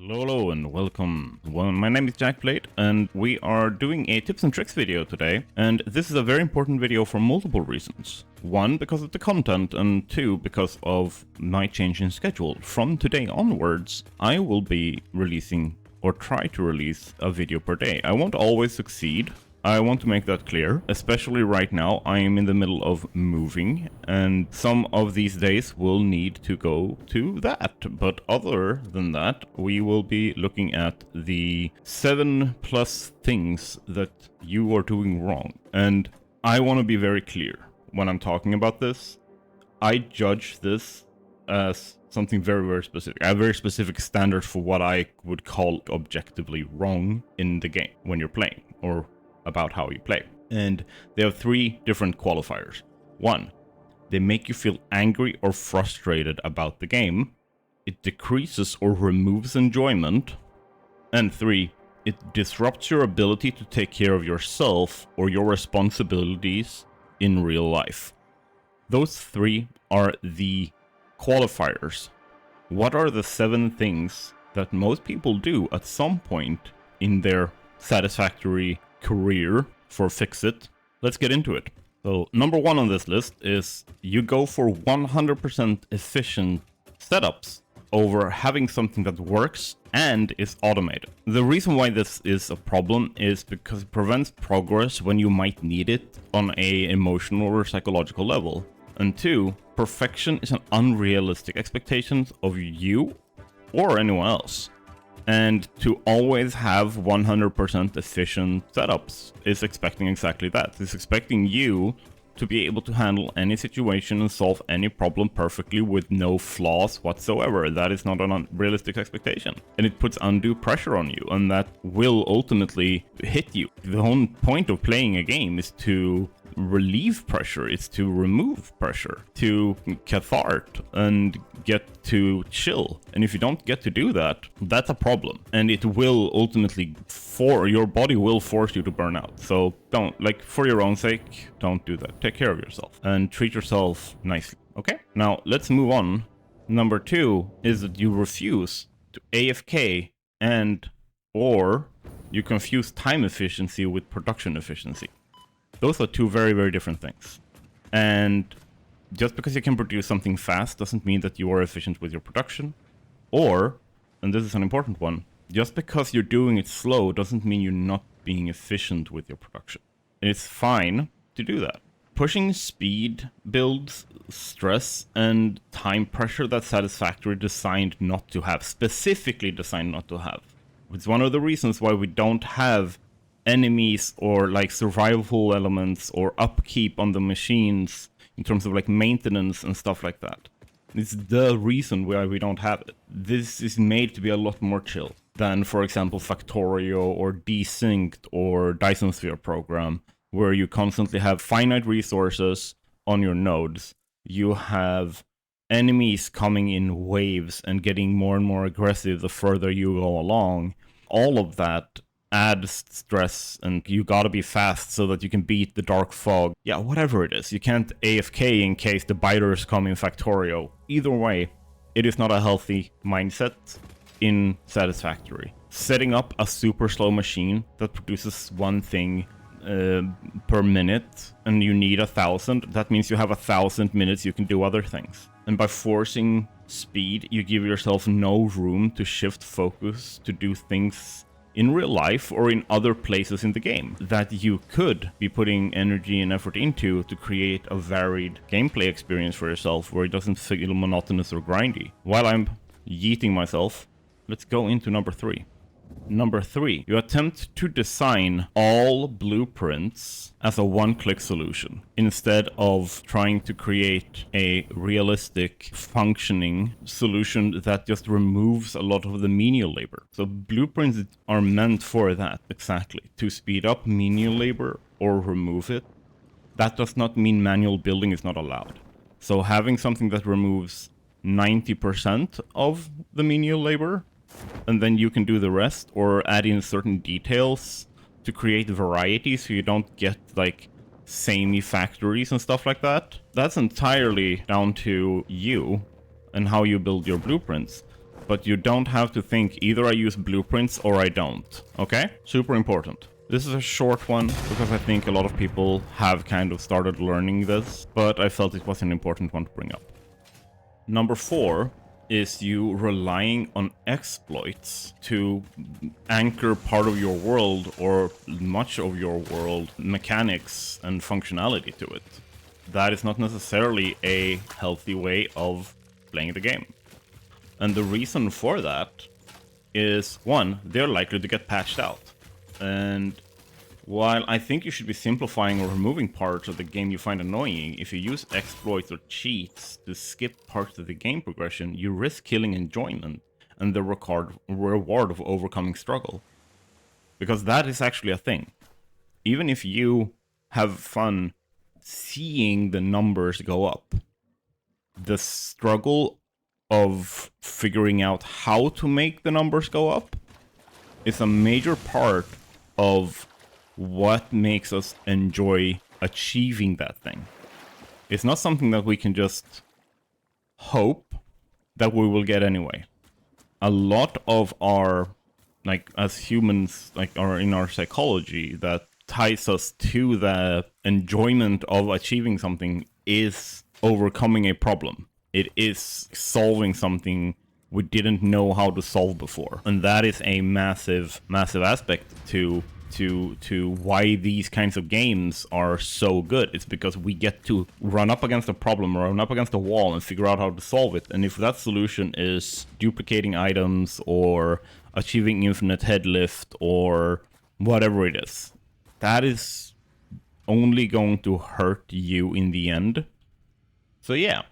Hello and welcome. Well, my name is JackBlade and we are doing a tips and tricks video today, and this is a very important video for multiple reasons. One, because of the content, and two, because of my change in schedule. From today onwards, I will be releasing or try to release a video per day. I won't always succeed. I want to make that clear, especially right now. I am in the middle of moving, and some of these days will need to go to that. But other than that, we will be looking at the 7+ things that you are doing wrong. And I want to be very clear when I'm talking about this. I judge this as something very, very specific. I have very specific standards for what I would call objectively wrong in the game when you're playing, or about how you play. And they have 3 different qualifiers. 1, they make you feel angry or frustrated about the game. It decreases or removes enjoyment. And 3, it disrupts your ability to take care of yourself or your responsibilities in real life. Those 3 are the qualifiers. What are the 7 things that most people do at some point in their satisfactory career for fix-it? Let's get into it. So number 1 on this list is you go for 100% efficient setups over having something that works and is automated. The reason why this is a problem is because it prevents progress when you might need it on a emotional or psychological level. And 2, perfection is an unrealistic expectation of you or anyone else. And to always have 100% efficient setups is expecting exactly that. It's expecting you to be able to handle any situation and solve any problem perfectly with no flaws whatsoever. That is not an unrealistic expectation. And it puts undue pressure on you, and that will ultimately hit you. The whole point of playing a game is to relieve pressure, it's to remove pressure, to cathart and get to chill. And if you don't get to do that, that's a problem. And it will ultimately, your body will force you to burn out. So don't, for your own sake, don't do that. Take care of yourself and treat yourself nicely. Okay, now let's move on. Number 2 is that you refuse to AFK or you confuse time efficiency with production efficiency. Those are 2 very, very different things. And just because you can produce something fast doesn't mean that you are efficient with your production. Or, and this is an important one, just because you're doing it slow doesn't mean you're not being efficient with your production. And it's fine to do that. Pushing speed builds stress and time pressure that Satisfactory designed not to have, specifically designed not to have. It's one of the reasons why we don't have enemies or survival elements or upkeep on the machines in terms of maintenance and stuff like that. It's the reason why we don't have it. This is made to be a lot more chill than, for example, Factorio or Desynced or Dyson Sphere program, where you constantly have finite resources on your nodes. You have enemies coming in waves and getting more and more aggressive the further you go along. All of that adds stress, and you gotta be fast so that you can beat the dark fog. Yeah, whatever it is. You can't AFK in case the biters come in Factorio. Either way, it is not a healthy mindset in Satisfactory. Setting up a super slow machine that produces one thing per minute, and you need 1,000, that means you have 1,000 minutes you can do other things. And by forcing speed, you give yourself no room to shift focus to do things in real life or in other places in the game that you could be putting energy and effort into to create a varied gameplay experience for yourself where it doesn't feel monotonous or grindy. While I'm yeeting myself, let's go into number 3. Number 3, you attempt to design all blueprints as a one-click solution instead of trying to create a realistic, functioning solution that just removes a lot of the menial labor. So blueprints are meant for that, exactly, to speed up menial labor or remove it. That does not mean manual building is not allowed. So having something that removes 90% of the menial labor, and then you can do the rest, or add in certain details to create variety so you don't get samey factories and stuff like that. That's entirely down to you and how you build your blueprints. but you don't have to think either I use blueprints or I don't, okay? Super important. This is a short one because I think a lot of people have kind of started learning this, but I felt it was an important one to bring up. Number 4 is you relying on exploits to anchor part of your world or much of your world mechanics and functionality to it. That is not necessarily a healthy way of playing the game. And the reason for that is, one, they're likely to get patched out. And while I think you should be simplifying or removing parts of the game you find annoying, if you use exploits or cheats to skip parts of the game progression, you risk killing enjoyment and the reward of overcoming struggle. Because that is actually a thing. Even if you have fun seeing the numbers go up, the struggle of figuring out how to make the numbers go up is a major part of what makes us enjoy achieving that thing. It's not something that we can just hope that we will get anyway. A lot of our, like, as humans, like, are in our psychology that ties us to the enjoyment of achieving something is overcoming a problem. It is solving something we didn't know how to solve before. And that is a massive, massive aspect to why these kinds of games are so good. It's because we get to run up against a problem or run up against a wall and figure out how to solve it. And if that solution is duplicating items or achieving infinite head lift or whatever it is, that is only going to hurt you in the end. So yeah,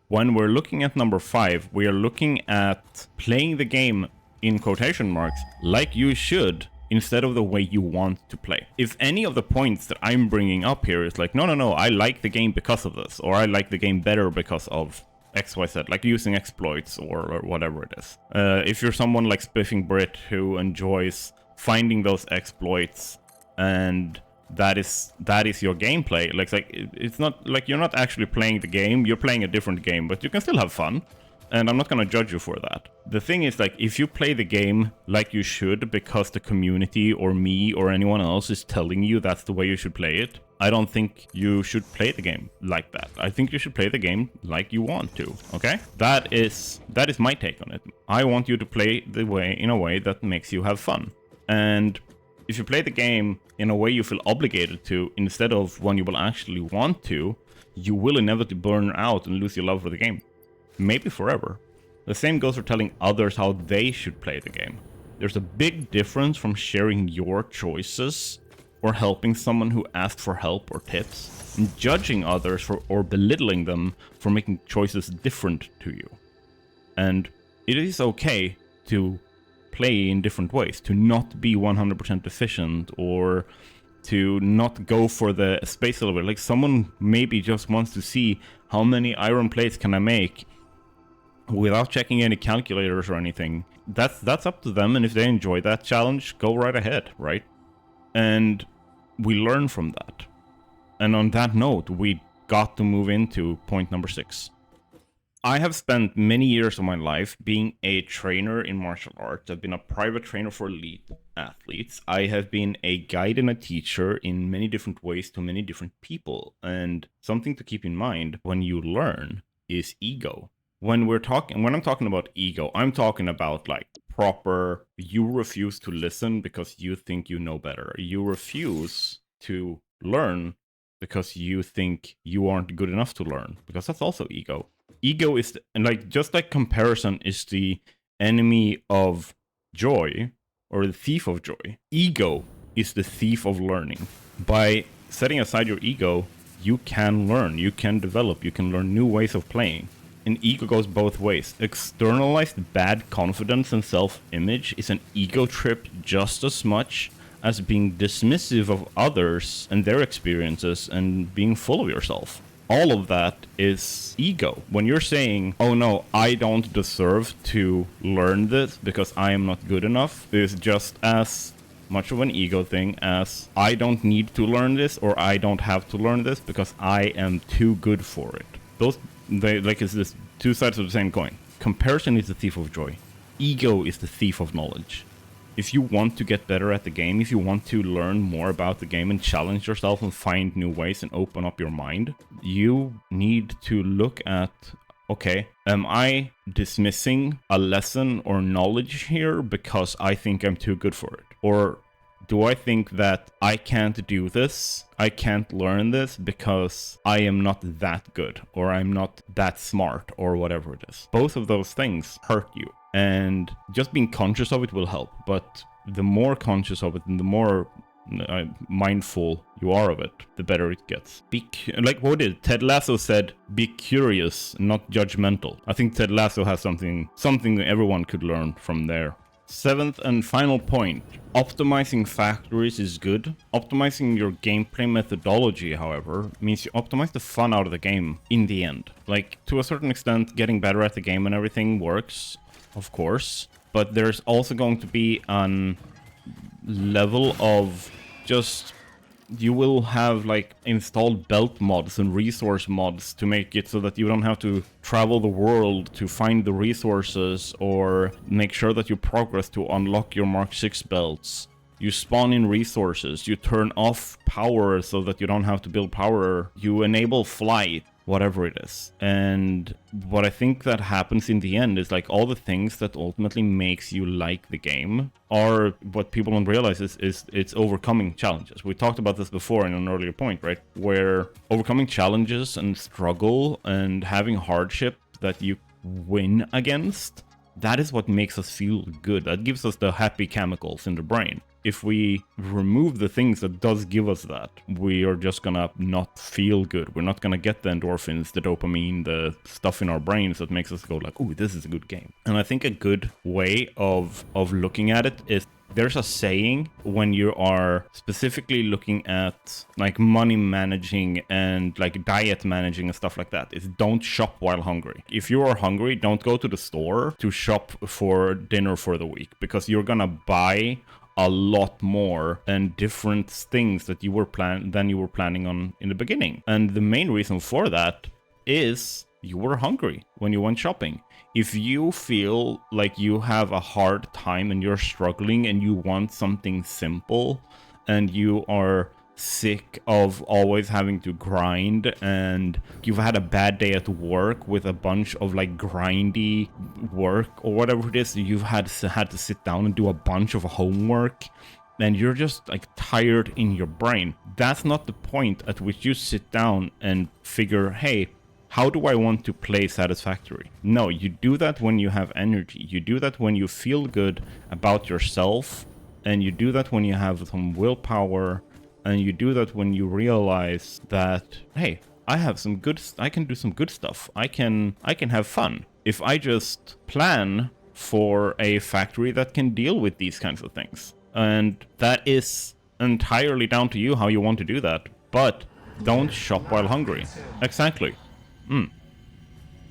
when we're looking at number 5, we are looking at playing the game in quotation marks like you should, instead of the way you want to play. If any of the points that I'm bringing up here is like, no, I like the game because of this, or I like the game better because of XYZ, like using exploits or whatever it is. If you're someone like Spiffing Brit who enjoys finding those exploits and that is your gameplay, like it's not like you're not actually playing the game, you're playing a different game, but you can still have fun. And I'm not gonna judge you for that. The thing is, like, if you play the game like you should because the community or me or anyone else is telling you that's the way you should play it, I don't think you should play the game like that. I think you should play the game like you want to, okay? That is my take on it. I want you to play the way in a way that makes you have fun. And if you play the game in a way you feel obligated to, instead of one you will actually want to, you will inevitably burn out and lose your love for the game. Maybe forever. The same goes for telling others how they should play the game. There's a big difference from sharing your choices or helping someone who asks for help or tips and judging others for or belittling them for making choices different to you. And it is okay to play in different ways, to not be 100% efficient or to not go for the space elevator. Like, someone maybe just wants to see how many iron plates can I make without checking any calculators or anything. That's up to them, and if they enjoy that challenge, go right ahead, right? And we learn from that. And on that note, we got to move into point number 6. I have spent many years of my life being a trainer in martial arts. I've been a private trainer for elite athletes. I have been a guide and a teacher in many different ways to many different people. And something to keep in mind when you learn is ego. When I'm talking about ego, I'm talking about like proper, you refuse to listen because you think you know better. You refuse to learn because you think you aren't good enough to learn, because that's also ego. Ego is, and like, just like comparison is the enemy of joy or the thief of joy, ego is the thief of learning. By setting aside your ego, you can learn, you can develop, you can learn new ways of playing. And ego goes both ways. Externalized bad confidence and self-image is an ego trip just as much as being dismissive of others and their experiences and being full of yourself. All of that is ego. When you're saying, oh no, I don't deserve to learn this because I am not good enough, is just as much of an ego thing as I don't need to learn this or I don't have to learn this because I am too good for it. It's this two sides of the same coin. Comparison is the thief of joy. ego is the thief of knowledge. If you want to get better at the game, if you want to learn more about the game and challenge yourself and find new ways and open up your mind, you need to look at, okay, am I dismissing a lesson or knowledge here because I think I'm too good for it? Or do I think that I can't do this, I can't learn this because I am not that good, or I'm not that smart, or whatever it is? Both of those things hurt you. And just being conscious of it will help, but the more conscious of it and the more mindful you are of it, the better it gets. Like what did Ted Lasso said, be curious, not judgmental. I think Ted Lasso has something that everyone could learn from there. 7th and final point, optimizing factories is good. Optimizing your gameplay methodology, however, means you optimize the fun out of the game in the end. Like, to a certain extent, getting better at the game and everything works, of course, but there's also going to be an level of just, you will have like installed belt mods and resource mods to make it so that you don't have to travel the world to find the resources or make sure that you progress to unlock your Mark 6 belts. You spawn in resources, you turn off power so that you don't have to build power, you enable flight, whatever it is. And what I think that happens in the end is like all the things that ultimately makes you like the game are what people don't realize is it's overcoming challenges. We talked about this before in an earlier point, right? Where overcoming challenges and struggle and having hardship that you win against, that is what makes us feel good. That gives us the happy chemicals in the brain. If we remove the things that does give us that, we are just gonna not feel good. We're not gonna get the endorphins, the dopamine, the stuff in our brains that makes us go like, "Ooh, this is a good game." And I think a good way of looking at it is, there's a saying when you are specifically looking at like money managing and like diet managing and stuff like that, is don't shop while hungry. If you are hungry, don't go to the store to shop for dinner for the week, because you're gonna buy a lot more and different things that you were planning on in the beginning. And the main reason for that is you were hungry when you went shopping. If you feel like you have a hard time and you're struggling and you want something simple and you are sick of always having to grind and you've had a bad day at work with a bunch of like grindy work or whatever it is, you've had to sit down and do a bunch of homework and you're just like tired in your brain, that's not the point at which you sit down and figure, hey, how do I want to play Satisfactory? No, you do that when you have energy. You do that when you feel good about yourself, and you do that when you have some willpower, and you do that when you realize that, hey, I can do some good stuff. I can have fun. If I just plan for a factory that can deal with these kinds of things. And that is entirely down to you how you want to do that. But don't shop while hungry. Exactly.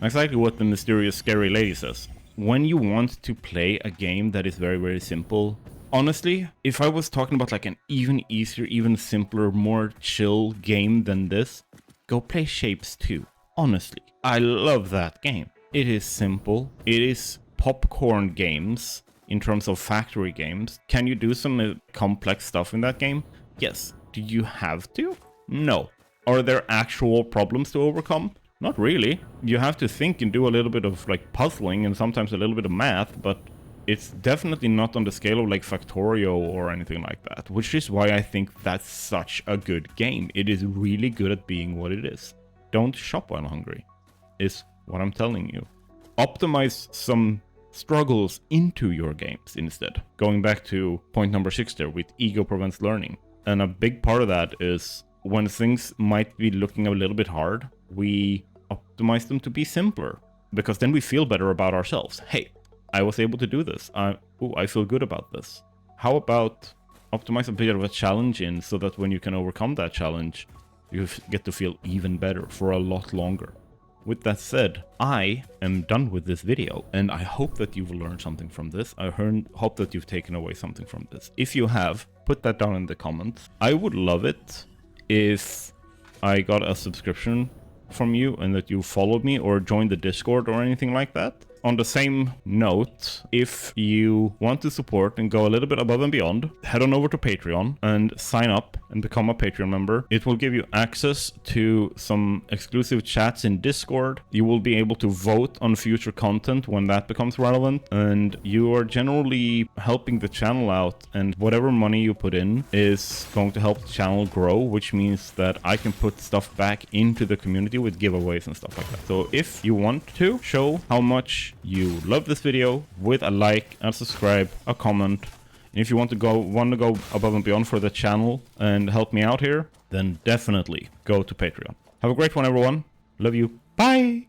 Exactly what the mysterious scary lady says. When you want to play a game that is very, very simple, honestly, if I was talking about like an even easier, even simpler, more chill game than this, go play Shapes 2. Honestly, I love that game. It is simple. It is popcorn games in terms of factory games. Can you do some complex stuff in that game? Yes. Do you have to? No. Are there actual problems to overcome? Not really. You have to think and do a little bit of like puzzling and sometimes a little bit of math, but it's definitely not on the scale of like Factorio or anything like that, which is why I think that's such a good game. It is really good at being what it is. Don't shop while hungry, is what I'm telling you. Optimize some struggles into your games instead. Going back to point number 6 there with ego prevents learning. And a big part of that is when things might be looking a little bit hard, we optimize them to be simpler, because then we feel better about ourselves. Hey, I was able to do this. I feel good about this. How about optimize a bit of a challenge in so that when you can overcome that challenge, you get to feel even better for a lot longer. With that said, I am done with this video, and I hope that you've learned something from this. I hope that you've taken away something from this. If you have, put that down in the comments. I would love it if I got a subscription from you and that you followed me or joined the Discord or anything like that. On the same note, if you want to support and go a little bit above and beyond, head on over to Patreon and sign up and become a Patreon member. It will give you access to some exclusive chats in Discord. You will be able to vote on future content when that becomes relevant, and you are generally helping the channel out, and whatever money you put in is going to help the channel grow, which means that I can put stuff back into the community with giveaways and stuff like that. So if you want to show how much you love this video with a like, a subscribe, a comment, and if you want to go above and beyond for the channel and help me out here, then definitely go to Patreon. Have a great one, everyone. Love you. Bye.